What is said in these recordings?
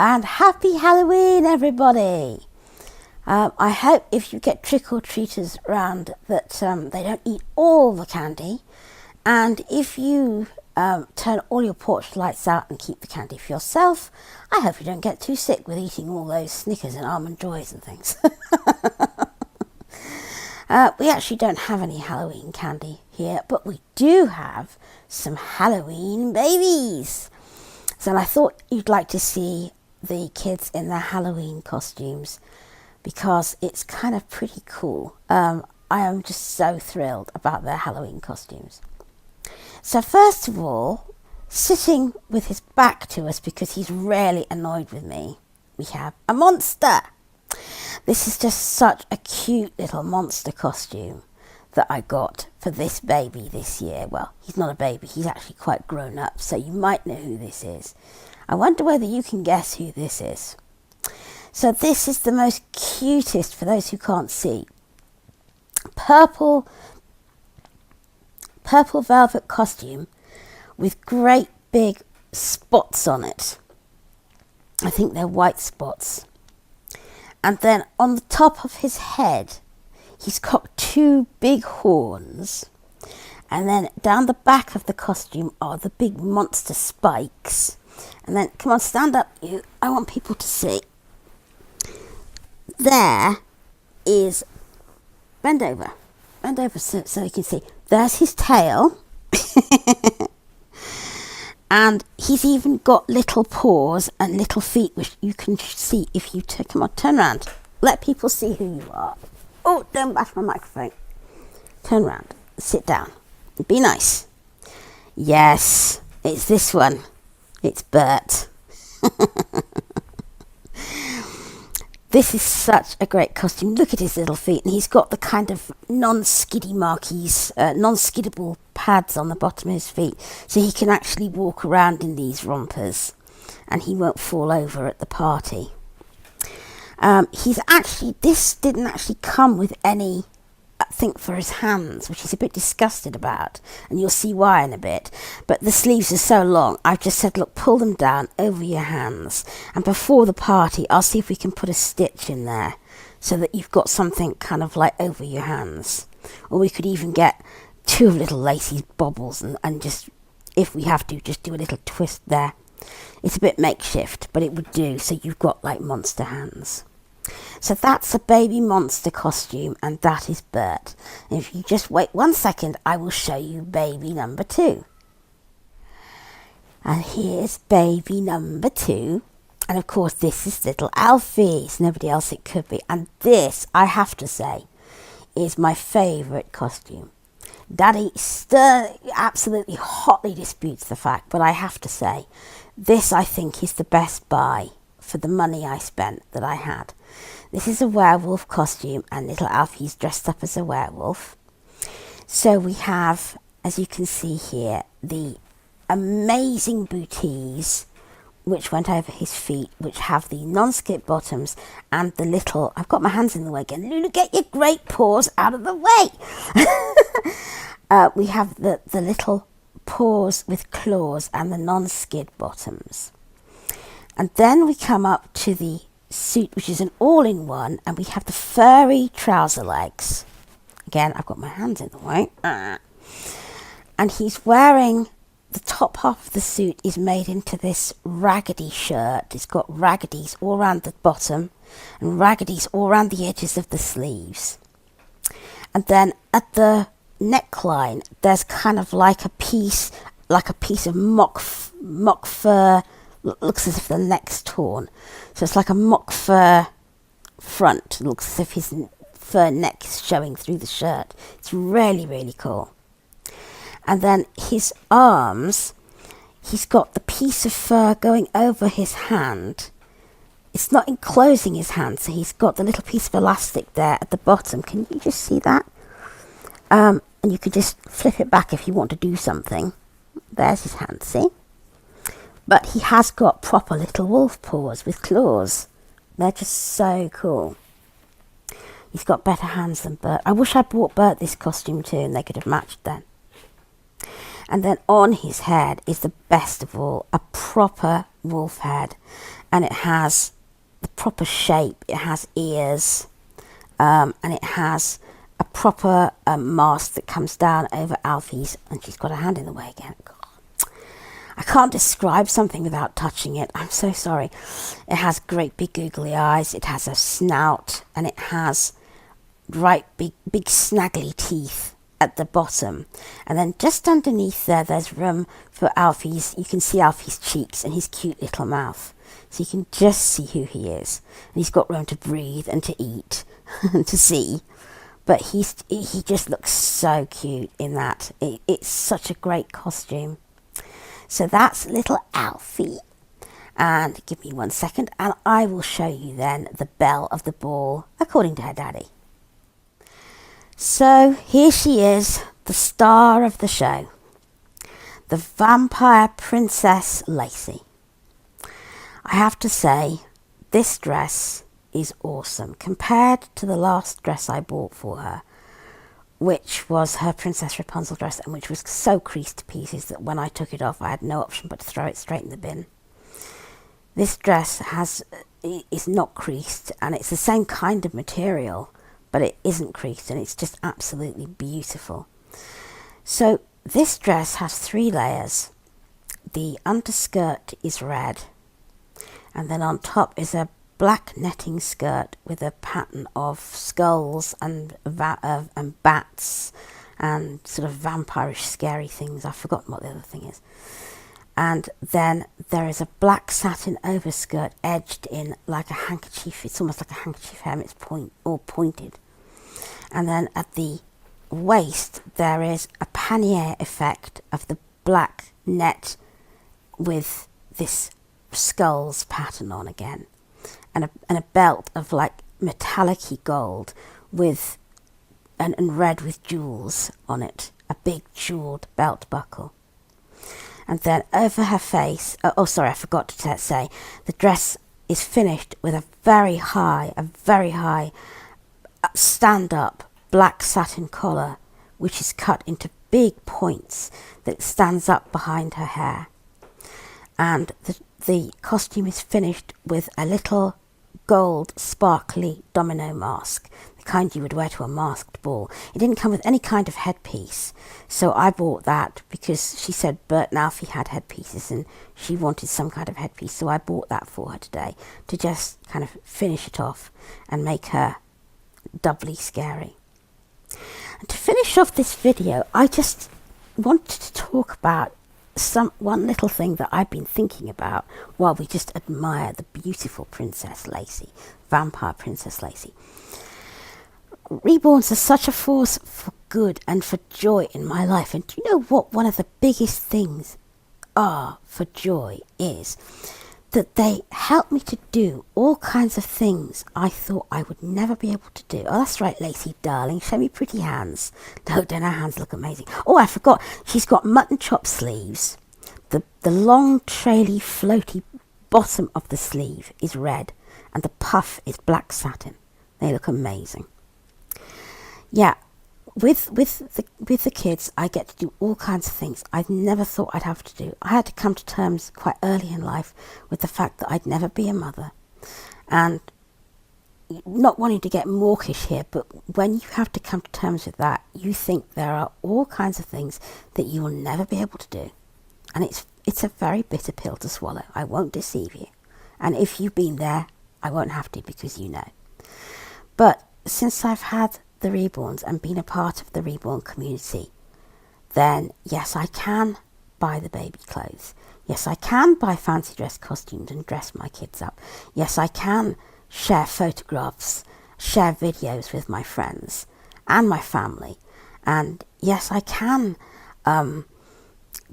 and happy Halloween, everybody. I hope if you get trick-or-treaters round that they don't eat all the candy, and if you turn all your porch lights out and keep the candy for yourself, I hope you don't get too sick with eating all those Snickers and Almond Joys and things. We actually don't have any Halloween candy here, but we do have some Halloween babies. So I thought you'd like to see the kids in their Halloween costumes because it's kind of pretty cool. I am just so thrilled about their Halloween costumes. So first of all, sitting with his back to us because he's really annoyed with me, we have a monster. This is just such a cute little monster costume that I got for this baby this year. Well, he's not a baby, he's actually quite grown up, so you might know who this is. I wonder whether you can guess who this is. So this is the most cutest, for those who can't see, purple velvet costume with great big spots on it. I think they're white spots. And then on the top of his head, he's got two big horns. And then down the back of the costume are the big monster spikes. And then, come on, stand up, you. I want people to see. There is, bend over so you can see. There's his tail. And he's even got little paws and little feet, which you can see if you come on, turn around. Let people see who you are. Oh, don't bash my microphone. Turn around, sit down, be nice. Yes, it's this one. It's Bert. This is such a great costume. Look at his little feet, and he's got the kind of non-skiddable pads on the bottom of his feet, so he can actually walk around in these rompers, and he won't fall over at the party. This didn't actually come with any thing for his hands, which he's a bit disgusted about, and you'll see why in a bit. But the sleeves are so long, I've just said, look, pull them down over your hands, and before the party I'll see if we can put a stitch in there so that you've got something kind of like over your hands. Or we could even get two of little Lacey's bobbles and just, if we have to, just do a little twist there. It's a bit makeshift, but it would do, so you've got like monster hands. So that's a baby monster costume, and that is Bert. And if you just wait 1 second, I will show you baby number 2. And here's baby number 2. And of course, this is little Alfie. It's nobody else it could be. And this, I have to say, is my favourite costume. Daddy absolutely hotly disputes the fact, but I have to say, this I think is the best buy for the money I spent that I had. This is a werewolf costume, and little Alfie's dressed up as a werewolf. So we have, as you can see here, the amazing booties which went over his feet, which have the non-skip bottoms and the little, I've got my hands in the way again, Lulu, get your great paws out of the way. We have the little paws with claws and the non-skid bottoms. And then we come up to the suit, which is an all-in-one, and we have the furry trouser legs. Again, I've got my hands in the way. And he's wearing, the top half of the suit is made into this raggedy shirt. It's got raggedy's all around the bottom and raggedy's all around the edges of the sleeves. And then at the neckline, there's kind of like a piece of mock fur. Looks as if the neck's torn. So it's like a mock fur front. It looks as if his fur neck is showing through the shirt. It's really, really cool. And then his arms, he's got the piece of fur going over his hand. It's not enclosing his hand, so he's got the little piece of elastic there at the bottom. Can you just see that? And you can just flip it back if you want to do something. There's his hand, see? But he has got proper little wolf paws with claws. They're just so cool. He's got better hands than Bert. I wish I'd bought Bert this costume too, and they could have matched then. And then on his head is the best of all, a proper wolf head. And it has the proper shape. It has ears, and it has a proper mask that comes down over Alfie's, and she's got her hand in the way again. God. I can't describe something without touching it. I'm so sorry. It has great big googly eyes. It has a snout, and it has big snaggly teeth at the bottom. And then just underneath there's room for Alfie's. You can see Alfie's cheeks and his cute little mouth. So you can just see who he is. And he's got room to breathe and to eat and to see. But he just looks so cute in that. It's such a great costume. So that's little Alfie. And give me 1 second and I will show you then the belle of the ball according to her daddy. So here she is, the star of the show. The vampire princess Lacey. I have to say, this dress is awesome compared to the last dress I bought for her, which was her Princess Rapunzel dress, and which was so creased to pieces that when I took it off I had no option but to throw it straight in the bin. This dress is not creased, and it's the same kind of material, but it isn't creased, and it's just absolutely beautiful. So this dress has 3 layers. The underskirt is red, and then on top is a black netting skirt with a pattern of skulls and bats and sort of vampirish scary things. I've forgotten what the other thing is. And then there is a black satin overskirt edged in like a handkerchief. It's almost like a handkerchief hem. It's pointed. And then at the waist there is a pannier effect of the black net with this skulls pattern on again, and a belt of like metallic-y gold with and red with jewels on it, a big jeweled belt buckle. And then over her face, I forgot to say, the dress is finished with a very high stand-up black satin collar, which is cut into big points that stands up behind her hair. And the costume is finished with a little gold sparkly domino mask, the kind you would wear to a masked ball. It didn't come with any kind of headpiece, so I bought that because she said Bert and Alfie had headpieces and she wanted some kind of headpiece, so I bought that for her today to just kind of finish it off and make her doubly scary. And to finish off this video, I just wanted to talk about one little thing that I've been thinking about while we just admire the beautiful Princess Lacey, vampire Princess Lacey. Reborns are such a force for good and for joy in my life. And do you know what one of the biggest things are for joy is? That they help me to do all kinds of things I thought I would never be able to do. Oh, that's right, Lacey, darling. Show me pretty hands. No, don't her hands look amazing. Oh, I forgot. She's got mutton chop sleeves. The long, traily, floaty bottom of the sleeve is red, and the puff is black satin. They look amazing. Yeah, with the kids, I get to do all kinds of things I've never thought I'd have to do. I had to come to terms quite early in life with the fact that I'd never be a mother. And not wanting to get mawkish here, but when you have to come to terms with that, you think there are all kinds of things that you will never be able to do. And it's a very bitter pill to swallow. I won't deceive you. And if you've been there, I won't have to, because you know. But since I've had the Reborns and been a part of the Reborn community, then yes, I can buy the baby clothes. Yes, I can buy fancy dress costumes and dress my kids up. Yes, I can share photographs, share videos with my friends and my family. And yes, I can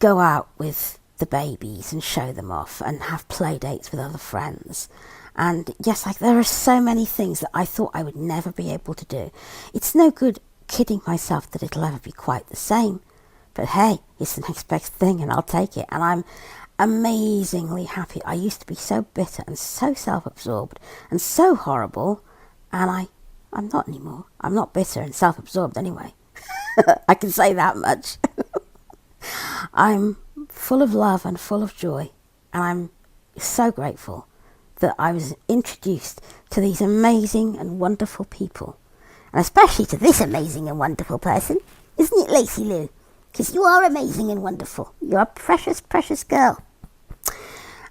go out with the babies and show them off and have play dates with other friends. And yes, there are so many things that I thought I would never be able to do. It's no good kidding myself that it'll ever be quite the same. But hey, it's the next best thing and I'll take it. And I'm amazingly happy. I used to be so bitter and so self-absorbed and so horrible. And I'm not anymore. I'm not bitter and self-absorbed anyway. I can say that much. I'm full of love and full of joy, and I'm so grateful that I was introduced to these amazing and wonderful people, and especially to this amazing and wonderful person. Isn't it, Lacey Lou? Because you are amazing and wonderful. You're a precious, precious girl.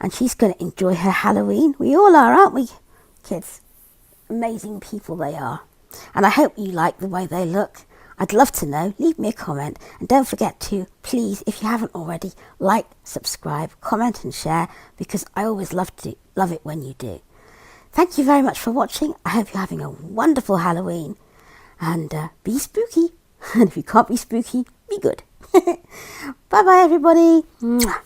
And she's going to enjoy her Halloween. We all are, aren't we, kids? Amazing people they are. And I hope you like the way they look. I'd love to know. Leave me a comment. And don't forget to, please, if you haven't already, like, subscribe, comment and share, because I always love it when you do. Thank you very much for watching. I hope you're having a wonderful Halloween. And be spooky. And if you can't be spooky, be good. Bye-bye, everybody. Mwah.